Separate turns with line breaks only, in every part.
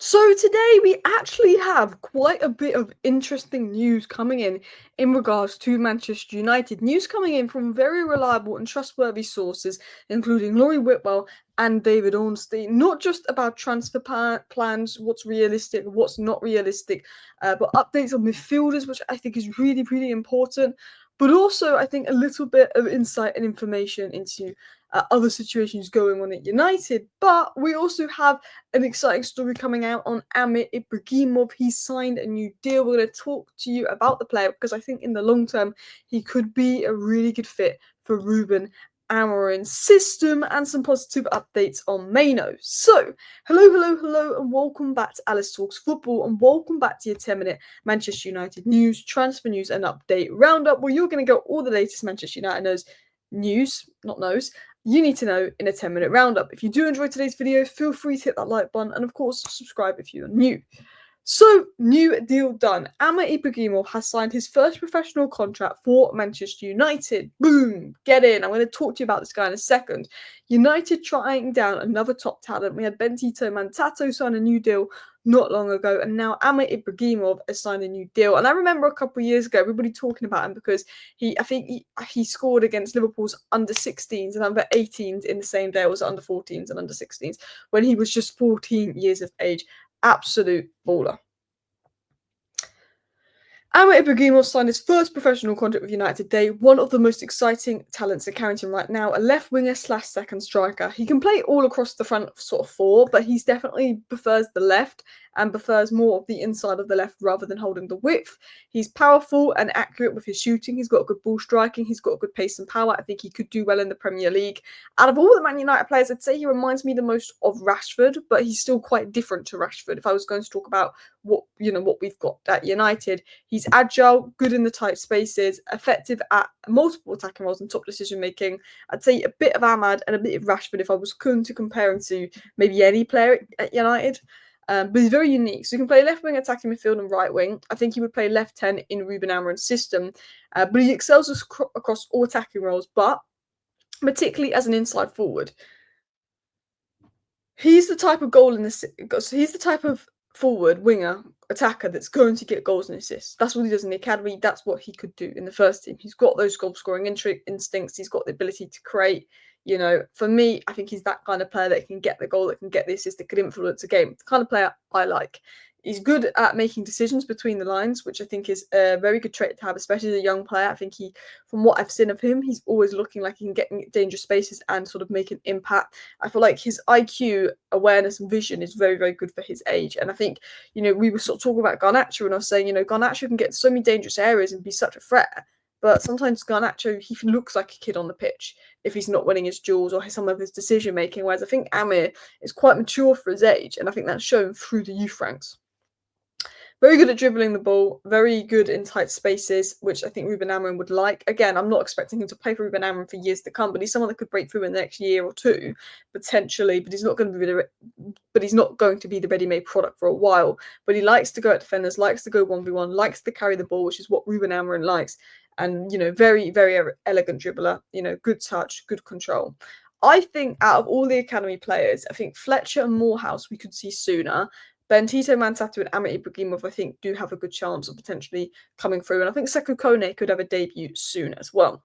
So today we actually have quite a bit of interesting news coming in regards to Manchester United. News coming in from very reliable and trustworthy sources, including Laurie Whitwell and David Ornstein. Not just about transfer plans, what's realistic, what's not realistic, but updates on midfielders, which I think is really, really important. But also, I think a little bit of insight and information into other situations going on at United. But we also have an exciting story coming out on Amir Ibragimov. He's signed a new deal. We're going to talk to you about the player because I think in the long term he could be a really good fit for Ruben Amorim's system, and some positive updates on Mano. So, hello, and welcome back to Alice Talks Football, and welcome back to your 10-minute Manchester United news, transfer news, and update roundup, where you're going to get all the latest Manchester United news, not knows, you need to know in a 10-minute roundup. If you do enjoy today's video, feel free to hit that like button, and of course, subscribe if you're new. So, new deal done. Amir Ibragimov has signed his first professional contract for Manchester United. Boom! Get in. I'm going to talk to you about this guy in a second. United trying down another top talent. We had Bentito Mantato sign a new deal not long ago, and now Amir Ibragimov has signed a new deal. And I remember a couple of years ago, everybody talking about him because I think he scored against Liverpool's under 16s and under 18s in the same day. It was under 14s and under 16s when he was just 14 years of age. Absolute baller. Amir Ibragimov signed his first professional contract with United today, one of the most exciting talents at Carrington right now, a left winger / second striker. He can play all across the front sort of four, but he's definitely prefers the left and prefers more of the inside of the left rather than holding the width. He's powerful and accurate with his shooting. He's got good ball striking. He's got good pace and power. I think he could do well in the Premier League. Out of all the Man United players, I'd say he reminds me the most of Rashford, but he's still quite different to Rashford. If I was going to talk about what we've got at United, he's agile, good in the tight spaces, effective at multiple attacking roles and top decision making. I'd say a bit of Ahmad and a bit of Rashford if I was going to compare him to maybe any player at United. But he's very unique. So he can play left wing, attacking midfield, and right wing. I think he would play left 10 in Ruben Amorim's system. But he excels across all attacking roles, but particularly as an inside forward. He's the type of he's the type of forward winger attacker that's going to get goals and assists. That's what he does in the academy. That's what he could do in the first team. He's got those goal scoring instincts. He's got the ability to create. For me, I think he's that kind of player that can get the goal, that can get the assist, that could influence a game. The kind of player I like. He's good at making decisions between the lines, which I think is a very good trait to have, especially as a young player. I think from what I've seen of him, he's always looking like he can get in dangerous spaces and sort of make an impact. I feel like his IQ, awareness, and vision is very, very good for his age. And I think, we were sort of talking about Garnacho, and I was saying, Garnacho can get so many dangerous areas and be such a threat. But sometimes Garnacho, he looks like a kid on the pitch if he's not winning his duels or some of his decision making. Whereas I think Amir is quite mature for his age, and I think that's shown through the youth ranks. Very good at dribbling the ball, very good in tight spaces, which I think Ruben Amorim would like. Again, I'm not expecting him to play for Ruben Amorim for years to come, but he's someone that could break through in the next year or two, potentially. But he's not going to be the ready-made product for a while. But he likes to go at defenders, likes to go 1v1, likes to carry the ball, which is what Ruben Amorim likes. And very, very elegant dribbler. Good touch, good control. I think out of all the academy players, I think Fletcher and Morehouse we could see sooner. Bentito Mantato and Amir Ibragimov, I think, do have a good chance of potentially coming through. And I think Sekou Kone could have a debut soon as well.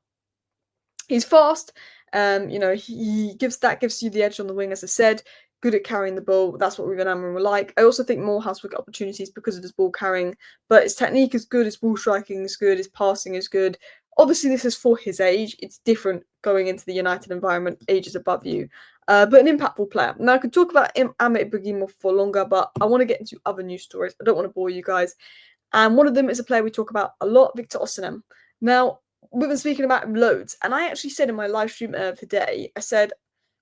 He's fast. He gives you the edge on the wing, as I said. Good at carrying the ball. That's what Ruben Amorim will like. I also think Morehouse will get opportunities because of his ball carrying, but his technique is good, his ball striking is good, his passing is good. Obviously, this is for his age. It's different going into the United environment, ages above you. But an impactful player. Now, I could talk about Amir Ibragimov for longer, but I want to get into other news stories. I don't want to bore you guys. And one of them is a player we talk about a lot, Victor Osimhen. Now, we've been speaking about him loads. And I actually said in my live stream today, I said,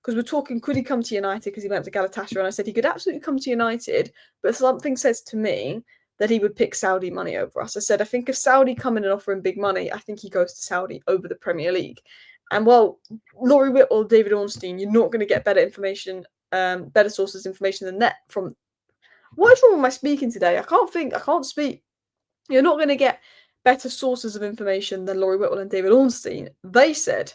because we're talking, could he come to United because he went to Galatasaray? And I said he could absolutely come to United, but something says to me that he would pick Saudi money over us. I said, I think if Saudi come in and offer him big money, I think he goes to Saudi over the Premier League. And Laurie Whitwell, David Ornstein, you're not going to get better information, better sources of information than that from. What is wrong with my speaking today? I can't speak. You're not going to get better sources of information than Laurie Whitwell and David Ornstein. They said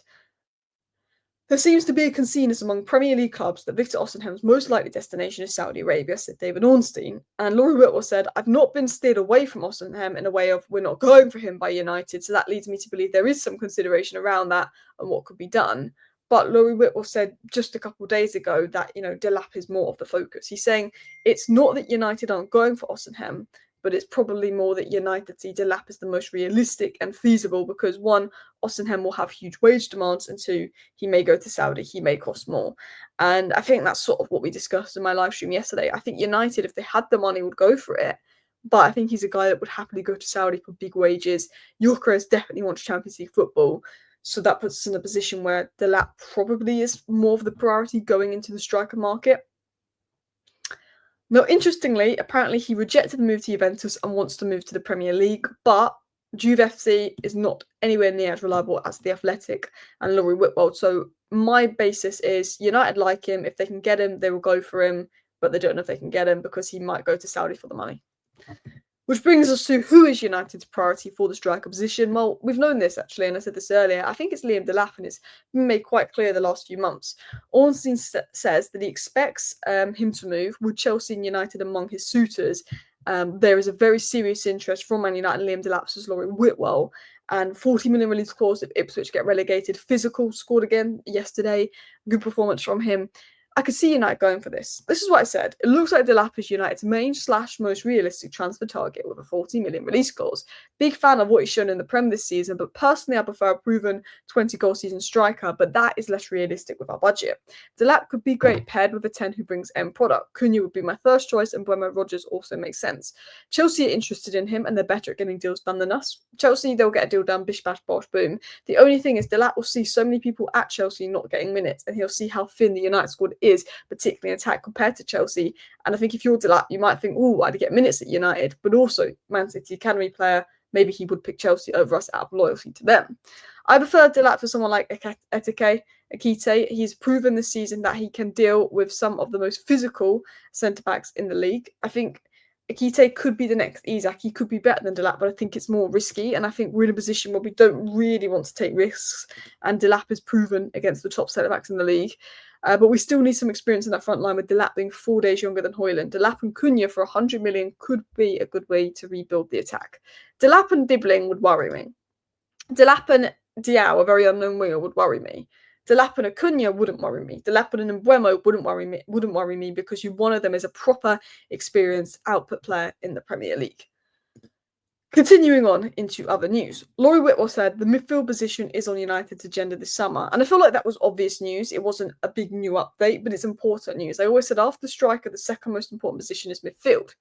There seems to be a consensus among Premier League clubs that Victor Osimhen's most likely destination is Saudi Arabia, said David Ornstein. And Laurie Whitwell said, I've not been steered away from Osimhen in a way of we're not going for him by United, so that leads me to believe there is some consideration around that and what could be done. But Laurie Whitwell said just a couple of days ago that, Delap is more of the focus. He's saying it's not that United aren't going for Osimhen, but it's probably more that United see Delap as the most realistic and feasible because one, Osimhen will have huge wage demands, and two, he may go to Saudi, he may cost more. And I think that's sort of what we discussed in my live stream yesterday. I think United, if they had the money, would go for it. But I think he's a guy that would happily go to Saudi for big wages. Gyökeres definitely wants Champions League football. So that puts us in a position where Delap probably is more of the priority going into the striker market. Now, interestingly, apparently he rejected the move to Juventus and wants to move to the Premier League, but Juve FC is not anywhere near as reliable as the Athletic and Laurie Whitwell. So my basis is United like him. If they can get him, they will go for him, but they don't know if they can get him because he might go to Saudi for the money. Which brings us to who is United's priority for the striker position. Well, we've known this actually, and I said this earlier. I think it's Liam Delap, and it's been made quite clear the last few months. Ornstein says that he expects him to move, with Chelsea and United among his suitors. There is a very serious interest from Man United and Liam Delap, says Laurie Whitwell, and 40 million release clause if Ipswich get relegated. Physical, scored again yesterday. Good performance from him. I could see United going for this. This is what I said. It looks like Delap is United's main/most realistic transfer target with a 40 million release clause. Big fan of what he's shown in the Prem this season, but personally I prefer a proven 20-goal season striker, but that is less realistic with our budget. Delap could be great paired with a 10 who brings end product. Cunha would be my first choice, and Bremer Rodgers also makes sense. Chelsea are interested in him, and they're better at getting deals done than us. Chelsea, they'll get a deal done, bish bash bosh boom. The only thing is Delap will see so many people at Chelsea not getting minutes, and he'll see how thin the United squad is, particularly in attack compared to Chelsea. And I think if you're Delap, you might think, oh, I'd get minutes at United, but also Man City academy player, maybe he would pick Chelsea over us out of loyalty to them. I prefer Delap to someone like Akite. He's proven this season that he can deal with some of the most physical centre-backs in the league. I think Akite could be the next Isak. He could be better than Delap, but I think it's more risky. And I think we're in a position where we don't really want to take risks. And Delap is proven against the top centre-backs in the league. But we still need some experience in that front line with Delap being 4 days younger than Højlund. Delap and Cunha for 100 million could be a good way to rebuild the attack. Delap and Dibbling would worry me. Delap and Diao, a very unknown winger, would worry me. Delap and Cunha wouldn't worry me. Delap and Mbeumo wouldn't worry me because one of them is a proper experienced output player in the Premier League. Continuing on into other news, Laurie Whitwell said the midfield position is on United's agenda this summer. And I feel like that was obvious news. It wasn't a big new update, but it's important news. I always said after striker, the second most important position is midfield.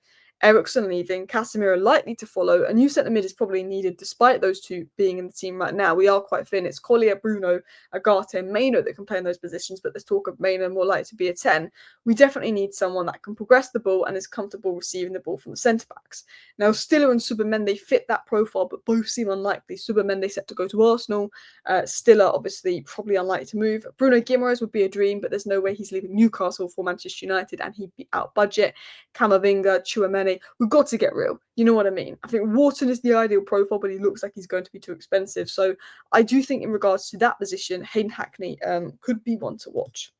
Eriksson leaving, Casemiro likely to follow. A new centre mid is probably needed despite those two being in the team right now. We are quite thin. It's Collier, Bruno, Agate, and Maino that can play in those positions, but there's talk of Maino more likely to be a 10. We definitely need someone that can progress the ball and is comfortable receiving the ball from the centre-backs. Now, Stiller and Subamende fit that profile, but both seem unlikely. Subamende set to go to Arsenal. Stiller, obviously, probably unlikely to move. Bruno Guimaraes would be a dream, but there's no way he's leaving Newcastle for Manchester United, and he'd be out budget. Camavinga, Tchouameni, we've got to get real. You know what I mean? I think Wharton is the ideal profile, but he looks like he's going to be too expensive. So I do think in regards to that position, Hayden Hackney could be one to watch.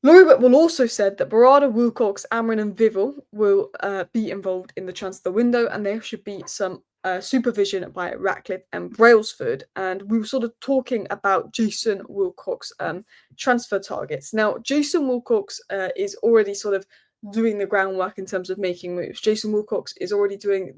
Laurie Whitwell also said that Barada, Wilcox, Amorim and Vivel will be involved in the transfer window, and there should be some supervision by Ratcliffe and Brailsford. And we were sort of talking about Jason Wilcox transfer targets. Now, Jason Wilcox is already sort of doing the groundwork in terms of making moves. Jason Wilcox is already doing,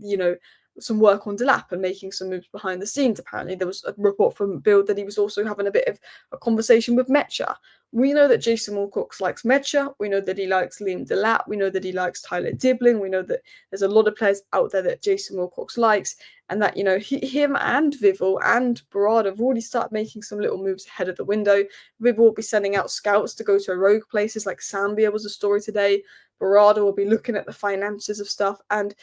some work on Delap and making some moves behind the scenes. Apparently, there was a report from Bill that he was also having a bit of a conversation with Metcha. We know that Jason Wilcox likes Metcha. We know that he likes Liam Delap. We know that he likes Tyler Dibbling. We know that there's a lot of players out there that Jason Wilcox likes, and that, him and Vivel and Barada have already started making some little moves ahead of the window. Vivel will be sending out scouts to go to rogue places like Zambia was a story today. Barada will be looking at the finances of stuff, and,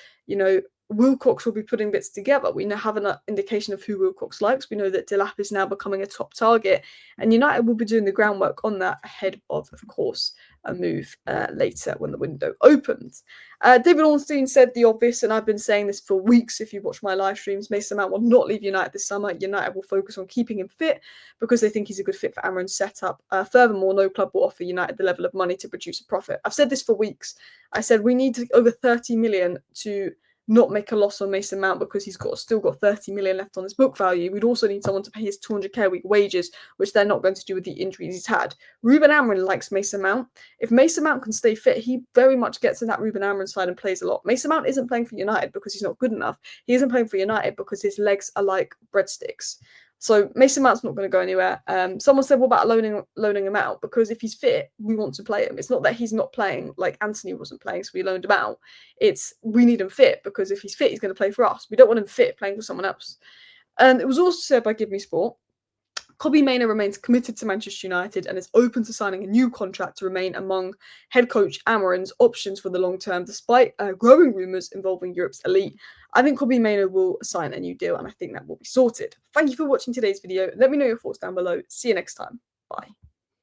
Wilcox will be putting bits together. We now have an indication of who Wilcox likes. We know that Delap is now becoming a top target, and United will be doing the groundwork on that ahead of course, a move later when the window opens. David Ornstein said the obvious, and I've been saying this for weeks. If you watch my live streams, Mason Mount will not leave United this summer. United will focus on keeping him fit because they think he's a good fit for Amorim's setup. Furthermore, no club will offer United the level of money to produce a profit. I've said this for weeks. I said we need over 30 million to not make a loss on Mason Mount because he's still got 30 million left on his book value. We'd also need someone to pay his 200k a week wages, which they're not going to do with the injuries he's had. Ruben Amorim likes Mason Mount. If Mason Mount can stay fit, he very much gets in that Ruben Amorim side and plays a lot. Mason Mount isn't playing for United because he's not good enough. He isn't playing for United because his legs are like breadsticks. So Mason Mount's not going to go anywhere. Someone said, what about loaning him out? Because if he's fit, we want to play him. It's not that he's not playing, like Anthony wasn't playing, so we loaned him out. It's we need him fit, because if he's fit, he's going to play for us. We don't want him fit playing for someone else. And it was also said by Give Me Sport, Kobbie Mainoo remains committed to Manchester United and is open to signing a new contract to remain among head coach Amorim's options for the long term, despite growing rumours involving Europe's elite. I think Kobbie Mainoo will sign a new deal, and I think that will be sorted. Thank you for watching today's video. Let me know your thoughts down below. See you next time. Bye.